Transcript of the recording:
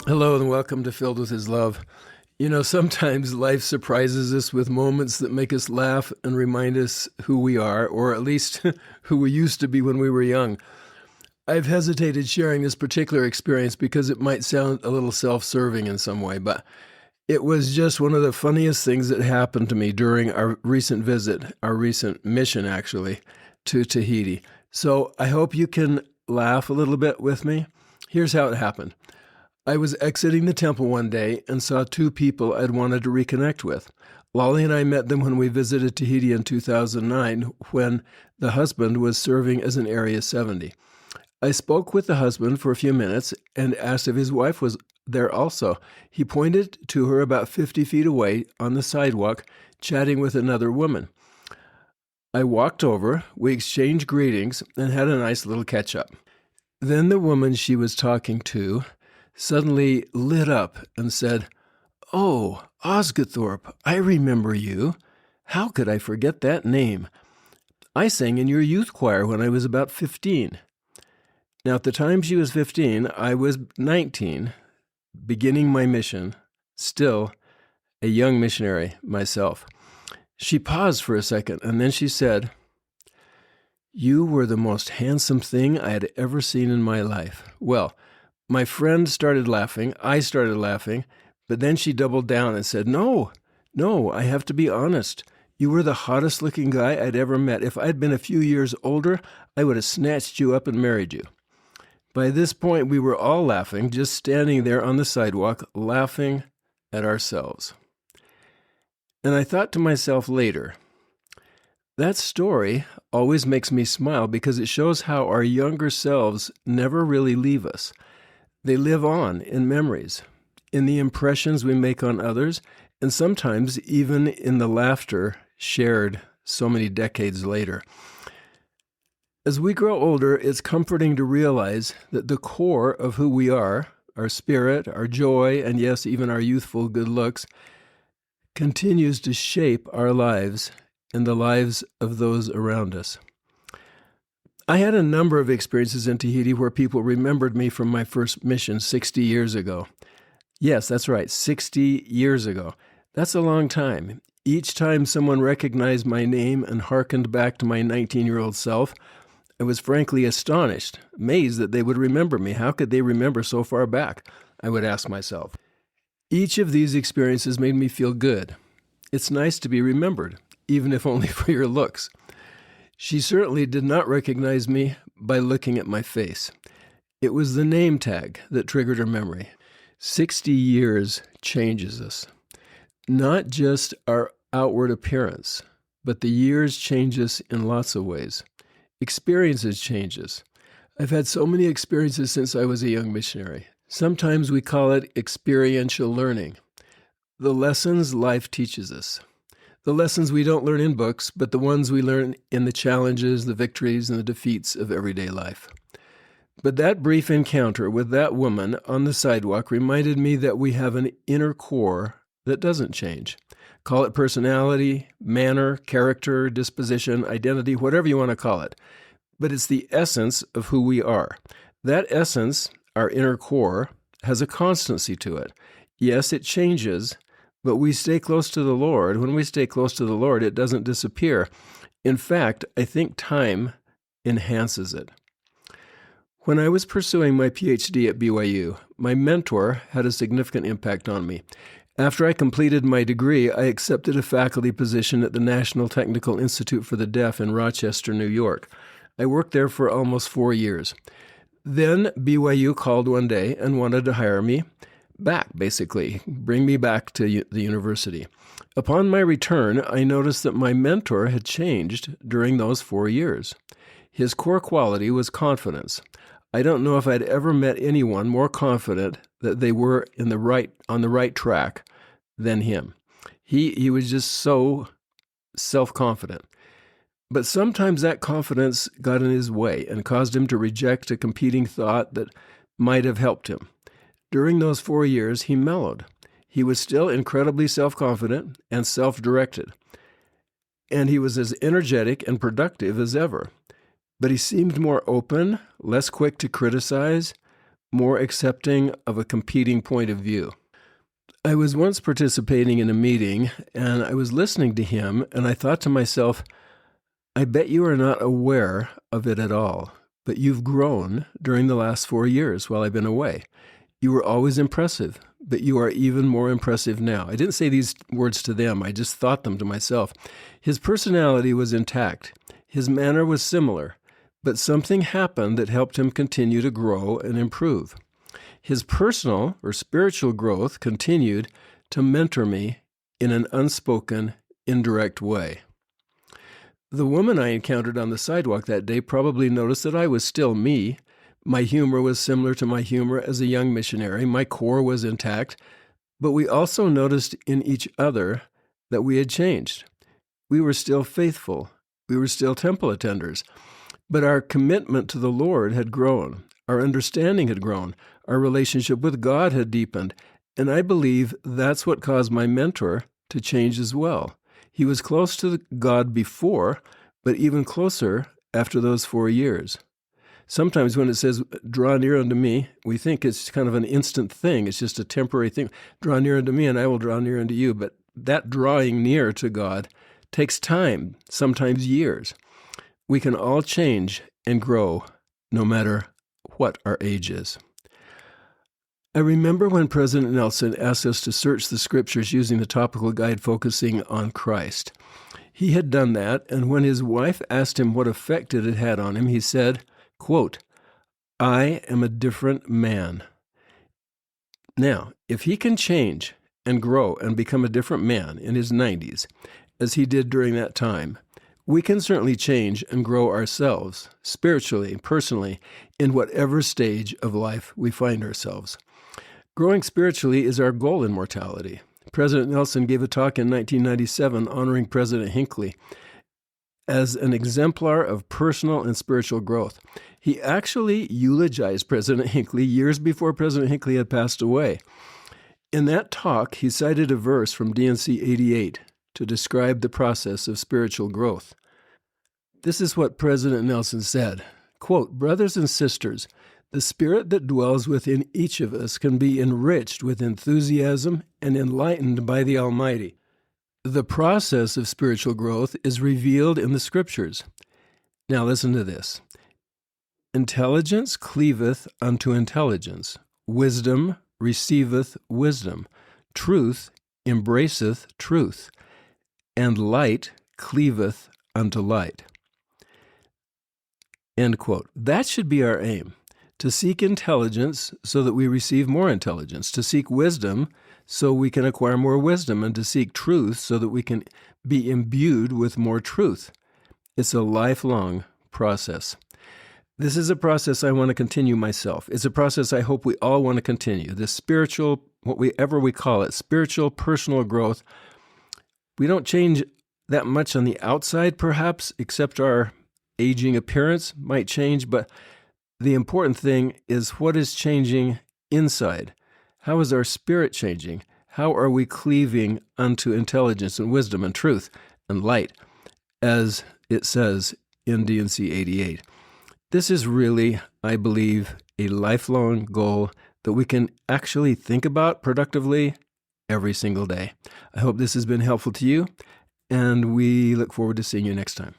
Hello and welcome to Filled with His Love. You know, sometimes life surprises us with moments that make us laugh and remind us who we are, or at least who we used to be when we were young. I've hesitated sharing this particular experience because it might sound a little self-serving in some way, but it was just one of the funniest things that happened to me during our recent visit, our recent mission actually, to Tahiti. So I hope you can laugh a little bit with me. Here's how it happened. I was exiting the temple one day and saw two people I'd wanted to reconnect with. Lolly and I met them when we visited Tahiti in 2009, when the husband was serving as an Area 70. I spoke with the husband for a few minutes and asked if his wife was there also. He pointed to her about 50 feet away on the sidewalk, chatting with another woman. I walked over, we exchanged greetings, and had a nice little catch-up. Then the woman she was talking to suddenly lit up and said, "Oh, Osgothorpe, I remember you. How could I forget that name? I sang in your youth choir when I was about 15. Now, at the time she was 15, I was 19, beginning my mission, still a young missionary myself. She paused for a second, and then she said, "You were the most handsome thing I had ever seen in my life." Well, my friend started laughing, I started laughing, but then she doubled down and said, No, I have to be honest. You were the hottest looking guy I'd ever met. If I'd been a few years older, I would have snatched you up and married you." By this point, we were all laughing, just standing there on the sidewalk, laughing at ourselves. And I thought to myself later, that story always makes me smile because it shows how our younger selves never really leave us. They live on in memories, in the impressions we make on others, and sometimes even in the laughter shared so many decades later. As we grow older, it's comforting to realize that the core of who we are, our spirit, our joy, and yes, even our youthful good looks, continues to shape our lives and the lives of those around us. I had a number of experiences in Tahiti where people remembered me from my first mission 60 years ago. Yes, that's right, 60 years ago. That's a long time. Each time someone recognized my name and hearkened back to my 19-year-old self, I was frankly astonished, amazed that they would remember me. How could they remember so far back? I would ask myself. Each of these experiences made me feel good. It's nice to be remembered, even if only for your looks. She certainly did not recognize me by looking at my face. It was the name tag that triggered her memory. 60 years changes us. Not just our outward appearance, but the years change us in lots of ways. Experiences change us. I've had so many experiences since I was a young missionary. Sometimes we call it experiential learning. The lessons life teaches us. The lessons we don't learn in books, but the ones we learn in the challenges, the victories, and the defeats of everyday life. But that brief encounter with that woman on the sidewalk reminded me that we have an inner core that doesn't change. Call it personality, manner, character, disposition, identity, whatever you want to call it. But it's the essence of who we are. That essence, our inner core, has a constancy to it. Yes, it changes, but we stay close to the Lord. When we stay close to the Lord, it doesn't disappear. In fact, I think time enhances it. When I was pursuing my PhD at BYU, my mentor had a significant impact on me. After I completed my degree, I accepted a faculty position at the National Technical Institute for the Deaf in Rochester, New York. I worked there for almost 4 years. Then BYU called one day and wanted to hire me back, basically, bring me back to the university. Upon my return, I noticed that my mentor had changed during those 4 years. His core quality was confidence. I don't know if I'd ever met anyone more confident that they were on the right track than him. He was just so self-confident. But sometimes that confidence got in his way and caused him to reject a competing thought that might have helped him. During those 4 years, he mellowed. He was still incredibly self-confident and self-directed. And he was as energetic and productive as ever. But he seemed more open, less quick to criticize, more accepting of a competing point of view. I was once participating in a meeting, and I was listening to him, and I thought to myself, I bet you are not aware of it at all, but you've grown during the last 4 years while I've been away. You were always impressive, but you are even more impressive now. I didn't say these words to them. I just thought them to myself. His personality was intact. His manner was similar, but something happened that helped him continue to grow and improve. His personal or spiritual growth continued to mentor me in an unspoken, indirect way. The woman I encountered on the sidewalk that day probably noticed that I was still me. My humor was similar to my humor as a young missionary. My core was intact, but we also noticed in each other that we had changed. We were still faithful. We were still temple attenders, but our commitment to the Lord had grown. Our understanding had grown. Our relationship with God had deepened, and I believe that's what caused my mentor to change as well. He was close to God before, but even closer after those 4 years. Sometimes when it says, draw near unto me, we think it's kind of an instant thing. It's just a temporary thing. Draw near unto me and I will draw near unto you. But that drawing near to God takes time, sometimes years. We can all change and grow no matter what our age is. I remember when President Nelson asked us to search the scriptures using the topical guide focusing on Christ. He had done that, and when his wife asked him what effect it had had on him, he said, quote, I am a different man. Now, if he can change and grow and become a different man in his 90s, as he did during that time, we can certainly change and grow ourselves, spiritually, personally, in whatever stage of life we find ourselves. Growing spiritually is our goal in mortality. President Nelson gave a talk in 1997 honoring President Hinckley as an exemplar of personal and spiritual growth. He actually eulogized President Hinckley years before President Hinckley had passed away. In that talk, he cited a verse from D&C 88 to describe the process of spiritual growth. This is what President Nelson said, quote, brothers and sisters, the spirit that dwells within each of us can be enriched with enthusiasm and enlightened by the Almighty. The process of spiritual growth is revealed in the Scriptures. Now listen to this. Intelligence cleaveth unto intelligence. Wisdom receiveth wisdom. Truth embraceth truth. And light cleaveth unto light. End quote. That should be our aim. To seek intelligence so that we receive more intelligence, to seek wisdom so we can acquire more wisdom, and to seek truth so that we can be imbued with more truth. It's a lifelong process. This is a process I want to continue myself. It's a process I hope we all want to continue. The spiritual, whatever we call it, spiritual personal growth. We don't change that much on the outside, perhaps, except our aging appearance might change, but the important thing is what is changing inside. How is our spirit changing? How are we cleaving unto intelligence and wisdom and truth and light, as it says in D&C 88? This is really, I believe, a lifelong goal that we can actually think about productively every single day. I hope this has been helpful to you, and we look forward to seeing you next time.